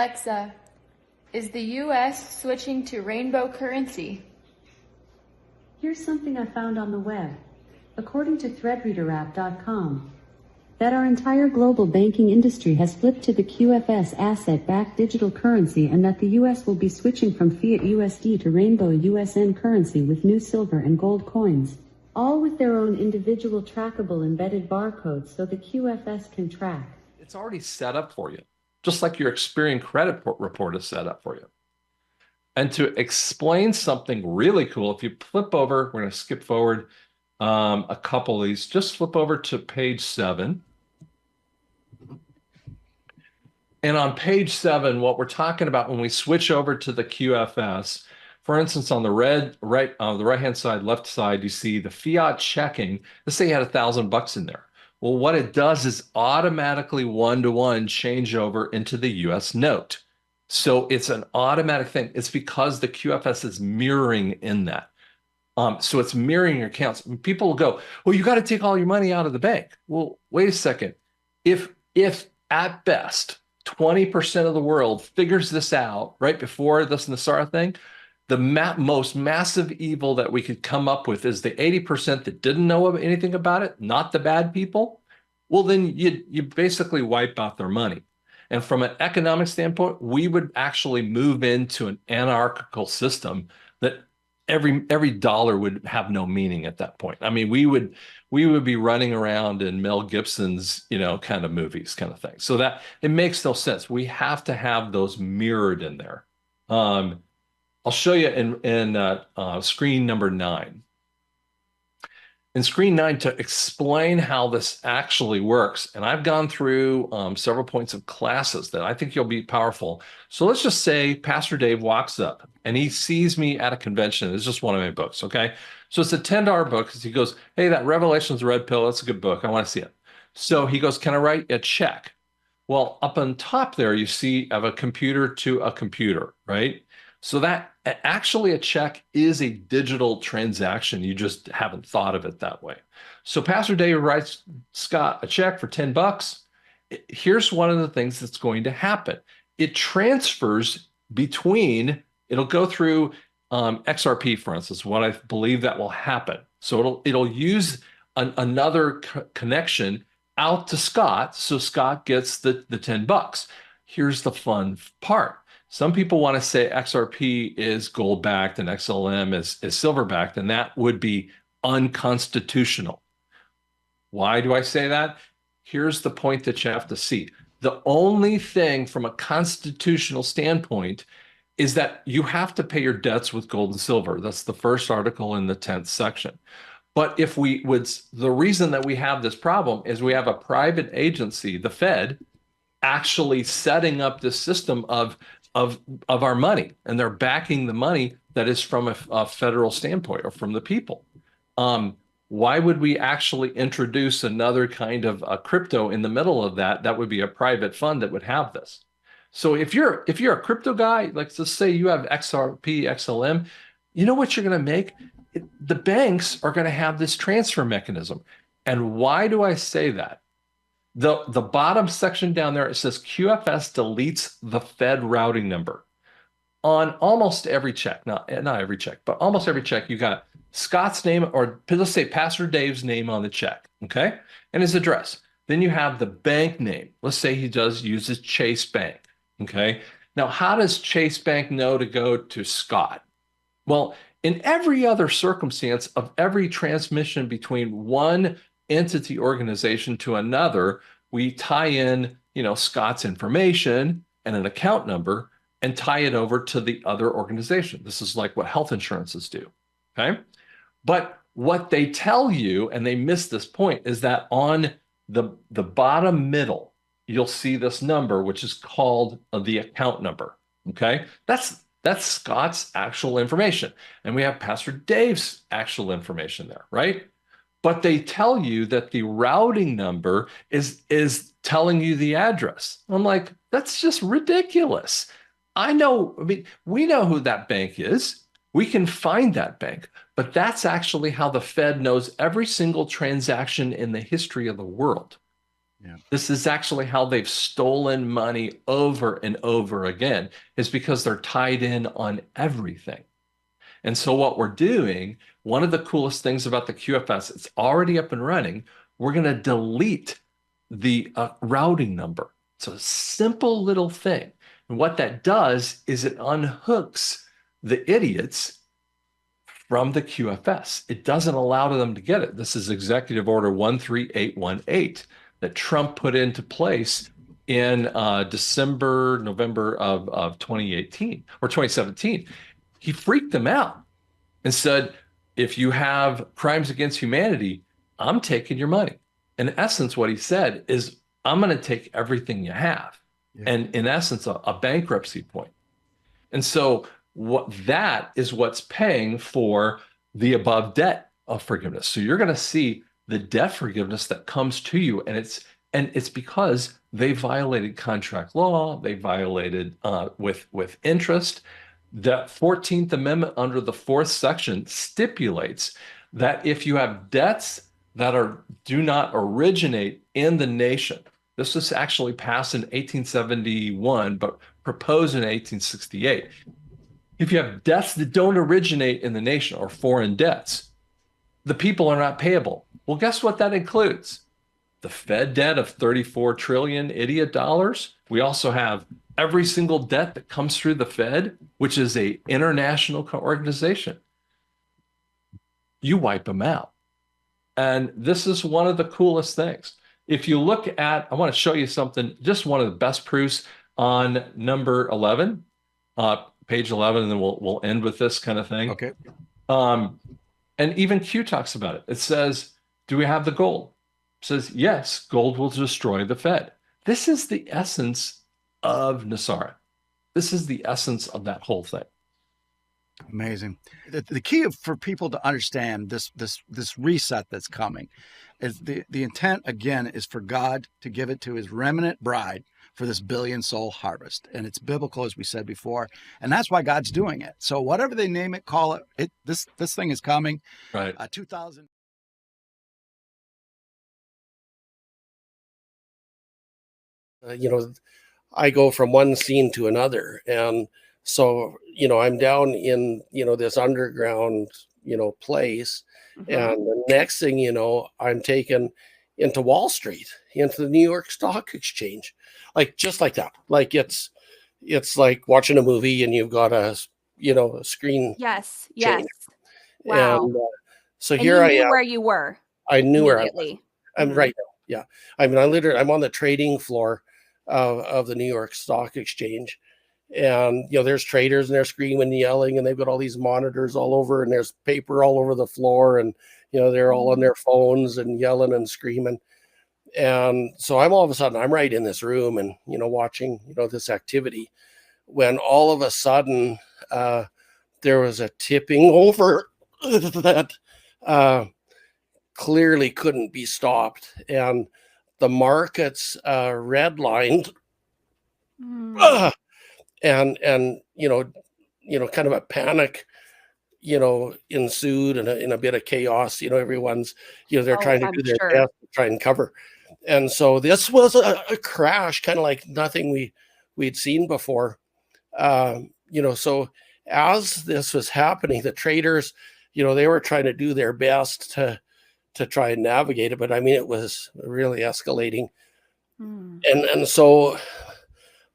Alexa, is the U.S. switching to rainbow currency? Here's something I found on the web. According to threadreaderapp.com, that our entire global banking industry has flipped to the QFS asset-backed digital currency, and that the U.S. will be switching from fiat USD to rainbow USN currency with new silver and gold coins, all with their own individual trackable embedded barcodes so the QFS can track. It's already set up for you, just like your Experian credit report is set up for you. And to explain something really cool, if you flip over, we're going to skip forward a couple of these, just flip over to page 7. And on page 7, what we're talking about when we switch over to the QFS, for instance, on the right-hand side, left side, you see the fiat checking. Let's say you had $1,000 in there. Well, what it does is automatically one-to-one change over into the US note. So it's an automatic thing. It's because the QFS is mirroring in that. So it's mirroring your accounts. People will go, well, you got to take all your money out of the bank. Well, wait a second. If at best 20% of the world figures this out right before this Nassara thing, the most massive evil that we could come up with is the 80% that didn't know anything about it, not the bad people. Well, then you basically wipe out their money. And from an economic standpoint, we would actually move into an anarchical system that every dollar would have no meaning at that point. I mean, we would be running around in Mel Gibson's, kind of movies, kind of thing. So that it makes no sense. We have to have those mirrored in there. I'll show you in screen number 9. In screen 9, to explain how this actually works, and I've gone through several points of classes that I think you'll be powerful. So let's just say Pastor Dave walks up and he sees me at a convention. It's just one of my books, okay? So it's a $10 book because he goes, hey, that Revelation's Red Pill, that's a good book. I want to see it. So he goes, can I write a check? Well, up on top there, you see of a computer to a computer, right? So that actually a check is a digital transaction. You just haven't thought of it that way. So Pastor Dave writes Scott a check for $10. Here's one of the things that's going to happen. It transfers between, it'll go through XRP, for instance, what I believe that will happen. So it'll use another connection out to Scott, so Scott gets the $10. Here's the fun part. Some people want to say XRP is gold-backed and XLM is silver-backed, and that would be unconstitutional. Why do I say that? Here's the point that you have to see. The only thing from a constitutional standpoint is that you have to pay your debts with gold and silver. That's the first article in the 10th section. But if the reason that we have this problem is we have a private agency, the Fed, actually setting up this system of our money, and they're backing the money that is from a federal standpoint or from the people. Why would we actually introduce another kind of a crypto in the middle of that? That would be a private fund that would have this. So if you're a crypto guy, like let's say you have XRP, XLM, you know what you're going to make? The banks are going to have this transfer mechanism. And why do I say that? The bottom section down there, it says QFS deletes the Fed routing number. On almost every check, not every check, but almost every check, you got Scott's name, or let's say Pastor Dave's name on the check, okay? And his address. Then you have the bank name. Let's say he uses Chase Bank, okay? Now, how does Chase Bank know to go to Scott? Well, in every other circumstance of every transmission between one entity organization to another, we tie in, Scott's information and an account number and tie it over to the other organization. This is like what health insurances do, okay? But what they tell you, and they miss this point, is that on the bottom middle, you'll see this number, which is called the account number, okay? That's Scott's actual information. And we have Pastor Dave's actual information there, right? But they tell you that the routing number is telling you the address. I'm like, that's just ridiculous. We know who that bank is. We can find that bank. But that's actually how the Fed knows every single transaction in the history of the world. Yeah. This is actually how they've stolen money over and over again, is because they're tied in on everything. And so what we're doing, one of the coolest things about the QFS, it's already up and running. We're going to delete the routing number. It's a simple little thing. And what that does is it unhooks the idiots from the QFS. It doesn't allow them to get it. This is Executive Order 13818 that Trump put into place in November of 2018 or 2017. He freaked them out and said, if you have crimes against humanity, I'm taking your money. In essence, what he said is, I'm going to take everything you have. Yeah. And in essence, a bankruptcy point. And so what that is what's paying for the above debt of forgiveness. So you're going to see the debt forgiveness that comes to you, and it's because they violated contract law, they violated with interest. The 14th Amendment under the fourth section stipulates that if you have debts that do not originate in the nation, this was actually passed in 1871, but proposed in 1868. If you have debts that don't originate in the nation or foreign debts, the people are not payable. Well, guess what that includes? The Fed debt of 34 trillion idiot dollars. We also have every single debt that comes through the Fed, which is an international organization. You wipe them out. And this is one of the coolest things. If you look at, I want to show you something, just one of the best proofs on number 11, page 11, and then we'll end with this kind of thing. Okay. And even Q talks about it. It says, do we have the gold? It says, yes, gold will destroy the Fed. This is the essence of Nasara. This is the essence of that whole thing. Amazing. The key for people to understand this reset that's coming is the intent, again, is for God to give it to his remnant bride for this billion soul harvest. And it's biblical, as we said before. And that's why God's doing it. So whatever they name it, call it, this thing is coming. Right. 2000. I go from one scene to another. And so, I'm down in, this underground, place. Mm-hmm. And the next thing, I'm taken into Wall Street, into the New York Stock Exchange, just like that. Like it's like watching a movie and you've got a screen. Yes. change. Wow. And so And here you I knew am. where you were. I knew where I was. immediately. I'm right now. Yeah. I mean, I'm on the trading floor of the New York Stock Exchange. And, there's traders and they're screaming and yelling and they've got all these monitors all over and there's paper all over the floor and, they're all on their phones and yelling and screaming. And so all of a sudden, I'm right in this room and, watching, this activity when all of a sudden there was a tipping over that clearly couldn't be stopped. And the markets redlined. And kind of a panic, ensued and in a bit of chaos. Everyone's, they're trying to do their best to try and cover. And so this was a crash, kind of like nothing we'd seen before. So as this was happening, the traders, they were trying to do their best to try and navigate it. But I mean, it was really escalating. And so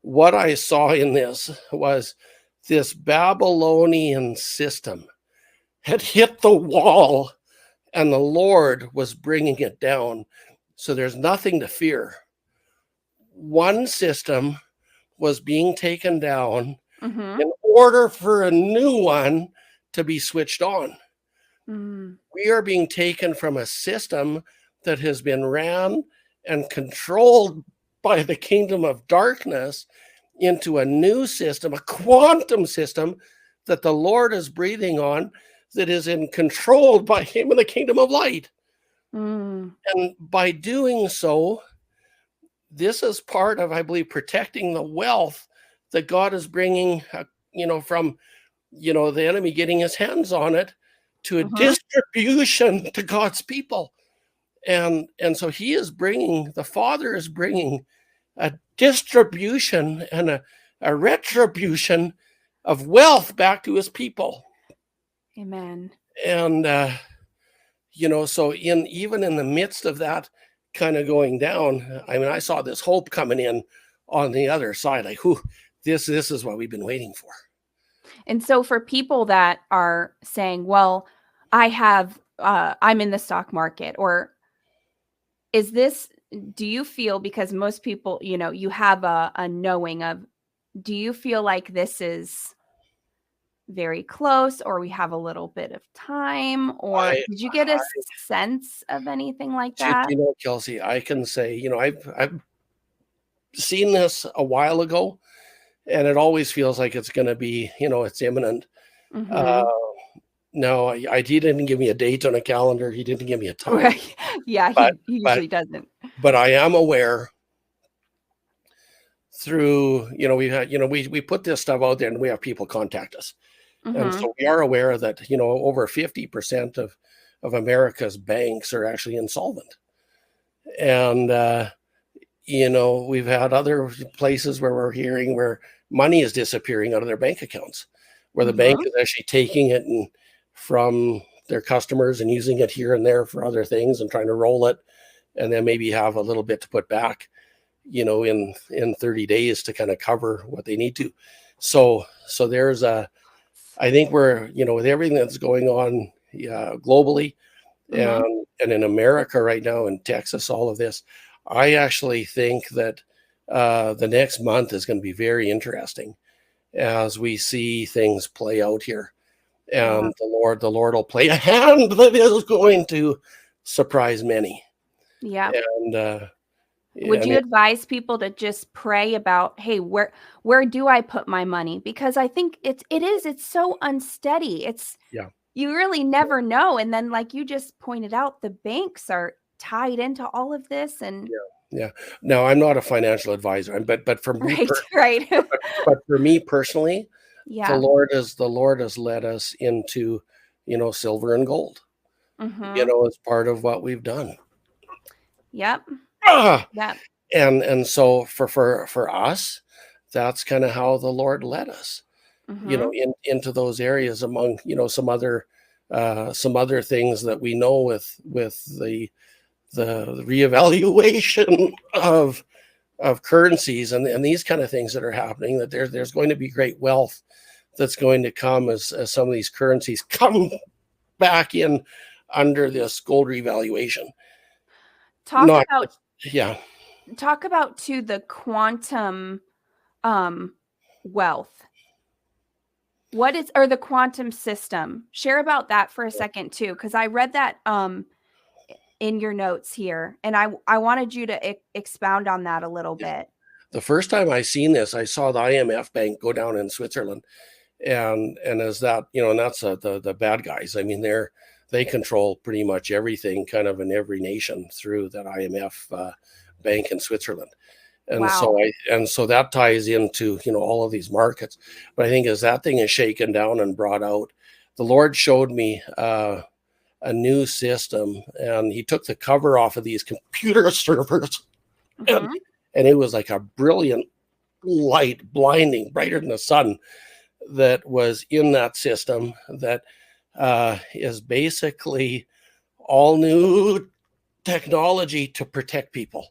what I saw in this was this Babylonian system had hit the wall and the Lord was bringing it down. So there's nothing to fear. One system was being taken down in order for a new one to be switched on. We are being taken from a system that has been ran and controlled by the kingdom of darkness into a new system, a quantum system that the Lord is breathing on, that is controlled by him in the kingdom of light. And by doing so, this is part of, I believe, protecting the wealth that God is bringing, from, the enemy getting his hands on it to a distribution to God's people. And so the Father is bringing a distribution and a retribution of wealth back to his people. Amen. And so even in the midst of that kind of going down, I mean, I saw this hope coming in on the other side, like, this is what we've been waiting for. And so for people that are saying, well, I'm in the stock market, or do you feel, because most people, you have a knowing of, do you feel like this is very close, or we have a little bit of time, or did you get a sense of anything like that? Kelsey, I can say, I've seen this a while ago, and it always feels like it's going to be, it's imminent. Mm-hmm. No, he didn't give me a date on a calendar. He didn't give me a time. Right. Yeah, he usually doesn't. But I am aware through, we put this stuff out there and we have people contact us. Mm-hmm. And so we are aware that, over 50% of America's banks are actually insolvent. And, we've had other places where we're hearing where money is disappearing out of their bank accounts, where the bank is actually taking it from their customers and using it here and there for other things and trying to roll it, and then maybe have a little bit to put back, in 30 days to kind of cover what they need to. So there's I think we're, with everything that's going on globally and in America right now, in Texas, all of this, I actually think that the next month is going to be very interesting as we see things play out here. And the Lord will play a hand that is going to surprise many. Yeah. And would you advise people to just pray about, hey, where do I put my money? Because I think it's so unsteady. You really never know. And then, like you just pointed out, the banks are tied into all of this. And yeah. No, I'm not a financial advisor, but for me, right. But for me personally, yeah, the Lord has led us into, silver and gold, as part of what we've done. Yep. Yep. And so for us, that's kind of how the Lord led us, into those areas, among, some other things that we know with the reevaluation of currencies and these kind of things that are happening, that there's going to be great wealth that's going to come as some of these currencies come back in under this gold revaluation. Talk about too the quantum wealth. Or the quantum system. Share about that for a second too, because I read that in your notes here, and I wanted you to expound on that a little bit. The first time I seen this, I saw the IMF bank go down in Switzerland, and as that, and that's the bad guys. I mean, they control pretty much everything, kind of in every nation, through that IMF bank in Switzerland. And so that ties into, all of these markets. But I think as that thing is shaken down and brought out, the Lord showed me a new system, and he took the cover off of these computer servers, and it was like a brilliant light, blinding, brighter than the sun, that was in that system that is basically all new technology to protect people.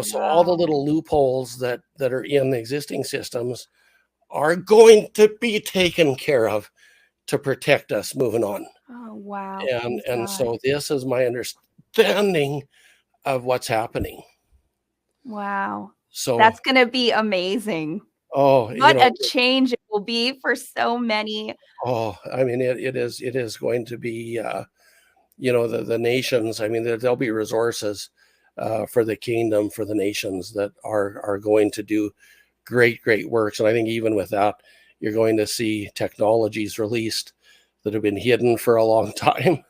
So all the little loopholes that are in the existing systems are going to be taken care of to protect us moving on. Oh, wow. And so this is my understanding of what's happening. Wow. So that's going to be amazing. Oh, what a change it will be for so many. Oh, I mean, it is going to be, the nations. I mean, there'll be resources for the kingdom, for the nations that are going to do great works. And I think even with that, you're going to see technologies released that have been hidden for a long time.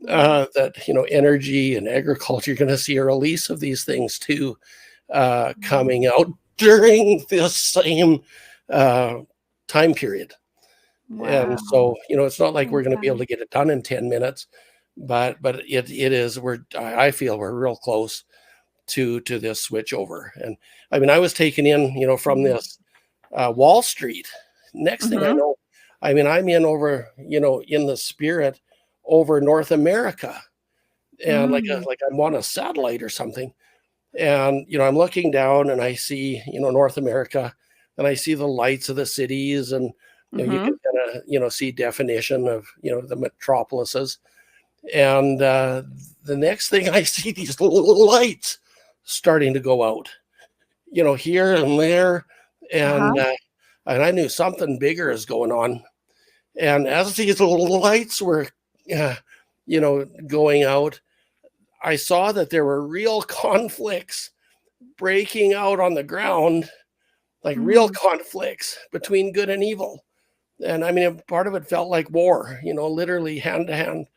That, energy and agriculture, you're going to see a release of these things too, coming out during this same time period. Wow. And so, it's not like we're going to be able to get it done in 10 minutes, but it is, I feel we're real close to this switch over. And I mean, I was taken in, you know, from this Wall Street. Next thing I know, I mean, I'm in over, you know, in the spirit over North America, and like I'm on a satellite or something. And, you know, I'm looking down and I see, you know, North America, and I see the lights of the cities, and, you know, you can kind of, you know, see definition of, you know, the metropolises. And the next thing I see these little lights starting to go out, you know, here and there. And, and I knew something bigger is going on. And as these little lights were, you know, going out, I saw that there were real conflicts breaking out on the ground, like real conflicts between good and evil. And I mean, part of it felt like war, you know, literally hand to hand,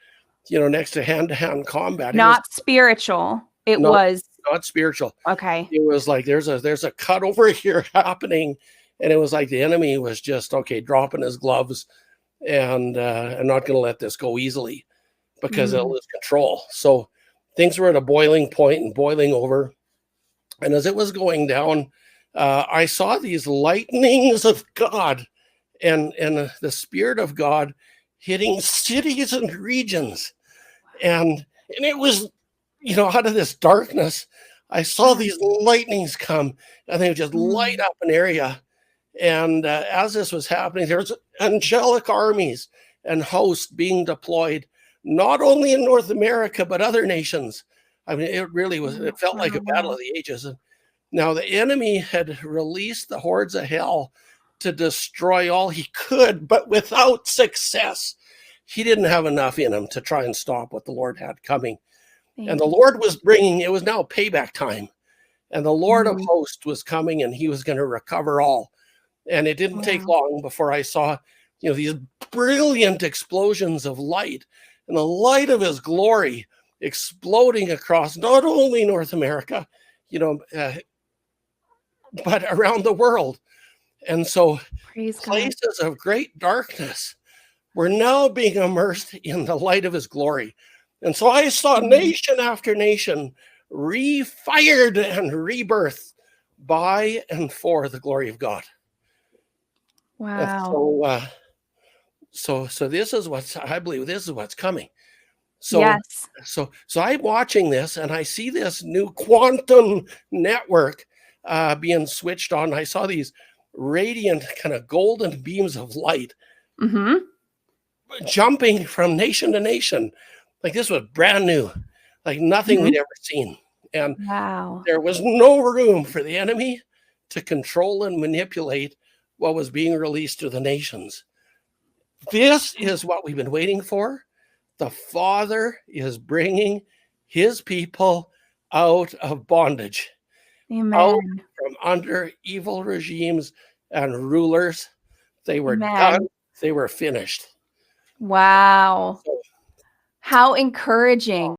you know, next to hand combat. Not spiritual. It was not spiritual. Okay. It was like there's a cut over here happening, and it was like the enemy was just dropping his gloves, and I'm not going to let this go easily, because it'll lose control. So things were at a boiling point and boiling over. And as it was going down, I saw these lightnings of God and the Spirit of God hitting cities and regions. And it was, you know, out of this darkness, I saw these lightnings come, and they would just light up an area. And as this was happening, there was angelic armies and hosts being deployed, not only in North America, but other nations. I mean, it really was, it felt like a battle of the ages. And now the enemy had released the hordes of hell to destroy all he could, but without success. He didn't have enough in him to try and stop what the Lord had coming. And the Lord was bringing, it was now payback time. And the Lord of hosts was coming, and he was going to recover all. And it didn't take long before I saw, you know, these brilliant explosions of light, and the light of his glory exploding across not only North America, you know, but around the world. And so places of great darkness were now being immersed in the light of his glory. And so I saw nation after nation refired and rebirthed by and for the glory of God. Wow. And so this is I believe this is what's coming. So, so I'm watching this, and I see this new quantum network being switched on. I saw these radiant kind of golden beams of light jumping from nation to nation. Like this was brand new, like nothing we'd ever seen. And there was no room for the enemy to control and manipulate what was being released to the nations. This is what we've been waiting for. The Father is bringing his people out of bondage, out from under evil regimes and rulers. They were done. They were finished. Wow. How encouraging.